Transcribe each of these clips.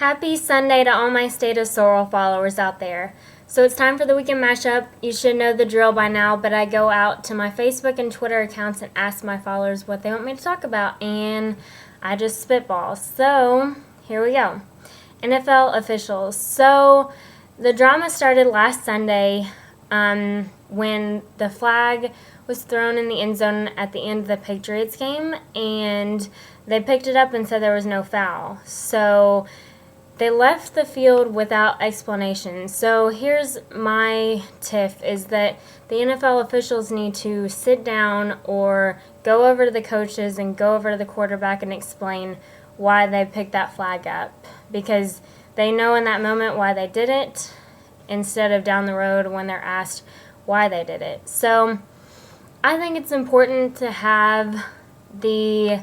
Happy Sunday to all my State of Sorrel followers out there. So it's time for the weekend mashup. You should know the drill by now, but I go out to my Facebook and Twitter accounts and ask my followers what they want me to talk about, and I just spitball. So here we go. NFL officials. So the drama started last Sunday when the flag was thrown in the end zone at the end of the Patriots game, and they picked it up and said there was no foul. So they left the field without explanation. So here's my tiff, is that the NFL officials need to sit down or go over to the coaches and go over to the quarterback and explain why they picked that flag up, because they know in that moment why they did it instead of down the road when they're asked why they did it. So I think it's important to have the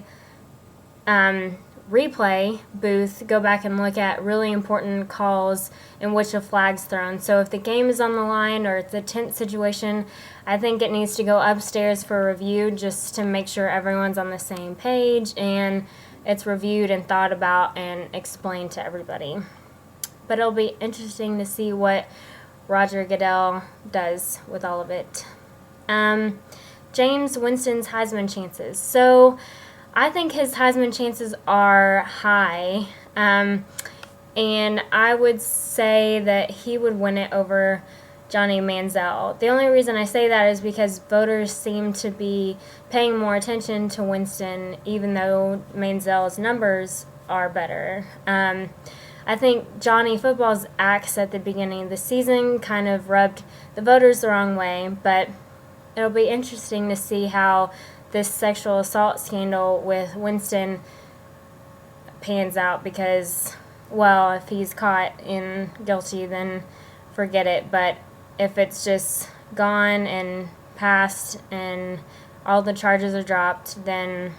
replay booth go back and look at really important calls in which a flag's thrown. So if the game is on the line or it's a tense situation, I think it needs to go upstairs for review just to make sure everyone's on the same page and it's reviewed and thought about and explained to everybody. But it'll be interesting to see what Roger Goodell does with all of it. James Winston's Heisman chances. So I think his Heisman chances are high, and I would say that he would win it over Johnny Manziel. The only reason I say that is because voters seem to be paying more attention to Winston, even though Manziel's numbers are better. I think Johnny Football's acts at the beginning of the season kind of rubbed the voters the wrong way, but it'll be interesting to see how this sexual assault scandal with Winston pans out, because, well, if he's caught in guilty, then forget it. But if it's just gone and passed and all the charges are dropped, then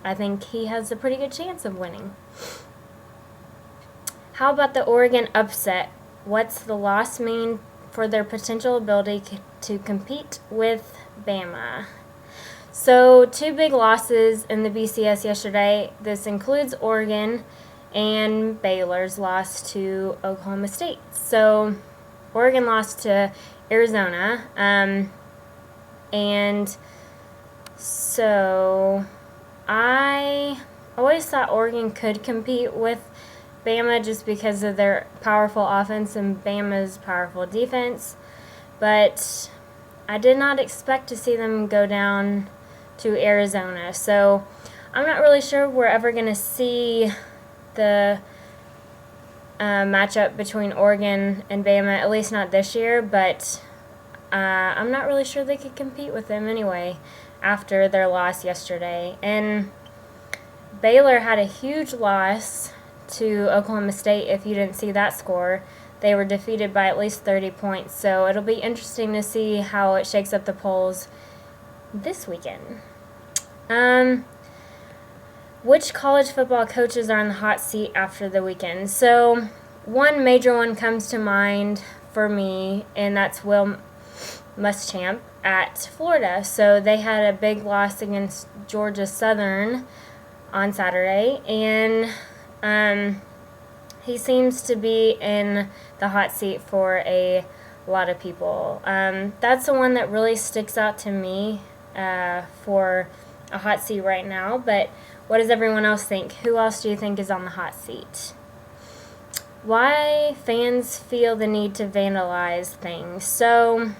I think he has a pretty good chance of winning. How about the Oregon upset? What's the loss mean for their potential ability to compete with Bama? So 2 big losses in the BCS yesterday. This includes Oregon and Baylor's loss to Oklahoma State. So Oregon lost to Arizona, and so I always thought Oregon could compete with Bama just because of their powerful offense and Bama's powerful defense, but I did not expect to see them go down to Arizona. So I'm not really sure we're ever going to see the matchup between Oregon and Bama, at least not this year, but I'm not really sure they could compete with them anyway after their loss yesterday. And Baylor had a huge loss to Oklahoma State. If you didn't see that score, they were defeated by at least 30 points. So it'll be interesting to see how it shakes up the polls this weekend. Which college football coaches are on the hot seat after the weekend? So one major one comes to mind for me, and that's Will Muschamp at Florida. So they had a big loss against Georgia Southern on Saturday, and he seems to be in the hot seat for a lot of people. That's the one that really sticks out to me for a hot seat right now. But what does everyone else think? Who else do you think is on the hot seat? Why fans feel the need to vandalize things. So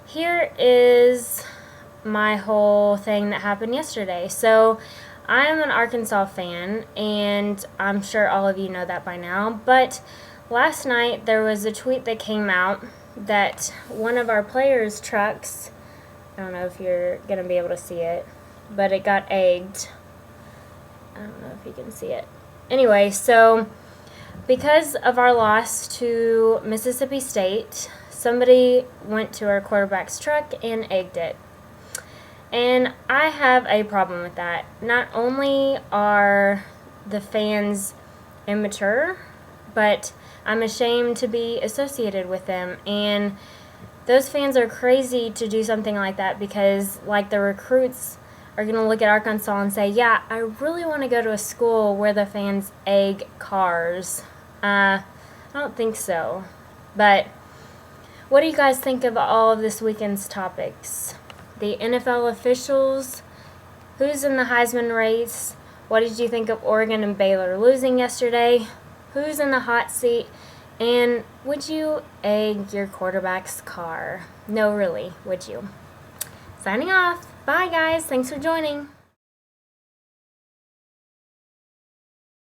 here is my whole thing that happened yesterday. So I am an Arkansas fan, and I'm sure all of you know that by now, but last night there was a tweet that came out that one of our players' trucks, I don't know if you're going to be able to see it, but it got egged. I don't know if you can see it. Anyway, so because of our loss to Mississippi State, somebody went to our quarterback's truck and egged it. And I have a problem with that. Not only are the fans immature, but I'm ashamed to be associated with them. And those fans are crazy to do something like that because, like, the recruits are going to look at Arkansas and say, yeah, I really want to go to a school where the fans egg cars? I don't think so. But what do you guys think of all of this weekend's topics? The NFL officials, who's in the Heisman race? What did you think of Oregon and Baylor losing yesterday? Who's in the hot seat? And would you egg your quarterback's car? No, really, would you? Signing off. Bye, guys. Thanks for joining.